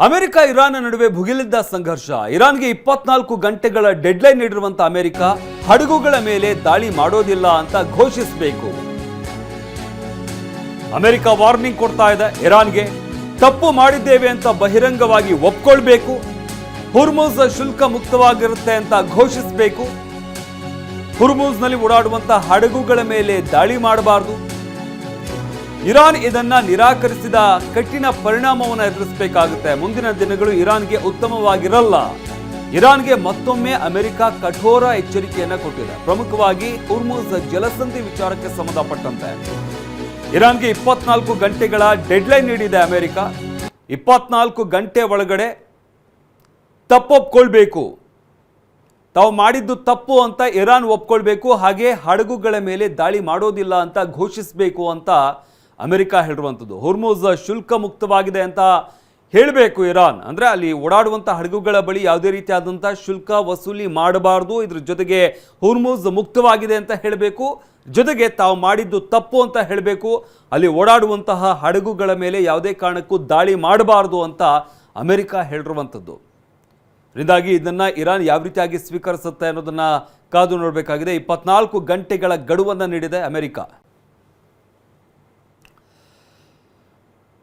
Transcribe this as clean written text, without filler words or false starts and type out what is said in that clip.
America Iran ನಡುವೆ ಭುಗಿಲಿದ್ದ ಸಂಘರ್ಷ. ಇರಾನ್ಗೆ 24 ಗಂಟೆಗಳ ಡೆಡ್ಲೈನ್ ನೀಡಿರುವಂತ ಅಮೆರಿಕ ಹಡಗುಗಳ ಮೇಲೆ ದಾಳಿ ಮಾಡೋದಿಲ್ಲ ಅಂತ ಘೋಷಿಸಬೇಕು. ಅಮೆರಿಕ ವಾರ್ನಿಂಗ್ ಕೊಡ್ತಾ ಇದೆ ಇರಾನ್ಗೆ. ತಪ್ಪು ಮಾಡಿದ್ದೇವೆ ಅಂತ ಬಹಿರಂಗವಾಗಿ ಒಪ್ಕೊಳ್ಬೇಕು. ಹುರ್ಮುಜ್ ಶುಲ್ಕ ಮುಕ್ತವಾಗಿರುತ್ತೆ ಅಂತ ಘೋಷಿಸಬೇಕು. ಹುರ್ಮುಜ್ನಲ್ಲಿ ಓಡಾಡುವಂತ ಹಡಗುಗಳ ಮೇಲೆ ದಾಳಿ ಮಾಡಬಾರದು. ಇರಾನ್ ಇದನ್ನ ನಿರಾಕರಿಸಿದ ಕಠಿಣ ಪರಿಣಾಮವನ್ನು ಎದುರಿಸಬೇಕಾಗುತ್ತೆ. ಮುಂದಿನ ದಿನಗಳು ಇರಾನ್ಗೆ ಉತ್ತಮವಾಗಿರಲ್ಲ. ಇರಾನ್ಗೆ ಮತ್ತೊಮ್ಮೆ ಅಮೆರಿಕ ಕಠೋರ ಎಚ್ಚರಿಕೆಯನ್ನ ಕೊಟ್ಟಿದೆ. ಪ್ರಮುಖವಾಗಿ ಹುರ್ಮುಜ್ ಜಲಸಂಧಿ ವಿಚಾರಕ್ಕೆ ಸಂಬಂಧಪಟ್ಟಂತೆ ಇರಾನ್ಗೆ 24 ಗಂಟೆಗಳ ಡೆಡ್ಲೈನ್ ನೀಡಿದೆ ಅಮೆರಿಕ. 24 ಗಂಟೆ ಒಳಗಡೆ ತಪ್ಪೊಪ್ಕೊಳ್ಬೇಕು. ತಾವು ಮಾಡಿದ್ದು ತಪ್ಪು ಅಂತ ಇರಾನ್ ಒಪ್ಕೊಳ್ಬೇಕು. ಹಾಗೆ ಹಡಗುಗಳ ಮೇಲೆ ದಾಳಿ ಮಾಡೋದಿಲ್ಲ ಅಂತ ಘೋಷಿಸಬೇಕು ಅಂತ ಅಮೆರಿಕ ಹೇಳಿರುವಂಥದ್ದು. ಹುರ್ಮುಜ್ ಶುಲ್ಕ ಮುಕ್ತವಾಗಿದೆ ಅಂತ ಹೇಳಬೇಕು ಇರಾನ್. ಅಂದರೆ ಅಲ್ಲಿ ಓಡಾಡುವಂಥ ಹಡಗುಗಳ ಬಳಿ ಯಾವುದೇ ರೀತಿಯಾದಂಥ ಶುಲ್ಕ ವಸೂಲಿ ಮಾಡಬಾರ್ದು. ಇದ್ರ ಜೊತೆಗೆ ಹುರ್ಮುಜ್ ಮುಕ್ತವಾಗಿದೆ ಅಂತ ಹೇಳಬೇಕು. ಜೊತೆಗೆ ತಾವು ಮಾಡಿದ್ದು ತಪ್ಪು ಅಂತ ಹೇಳಬೇಕು. ಅಲ್ಲಿ ಓಡಾಡುವಂತಹ ಹಡಗುಗಳ ಮೇಲೆ ಯಾವುದೇ ಕಾರಣಕ್ಕೂ ದಾಳಿ ಮಾಡಬಾರ್ದು ಅಂತ ಅಮೆರಿಕ ಹೇಳಿರುವಂಥದ್ದು. ಇದರಿಂದಾಗಿ ಇದನ್ನು ಇರಾನ್ ಯಾವ ರೀತಿಯಾಗಿ ಸ್ವೀಕರಿಸುತ್ತೆ ಅನ್ನೋದನ್ನು ಕಾದು ನೋಡಬೇಕಾಗಿದೆ. 24 ಗಂಟೆಗಳ ಗಡುವನ್ನು ನೀಡಿದೆ ಅಮೆರಿಕ.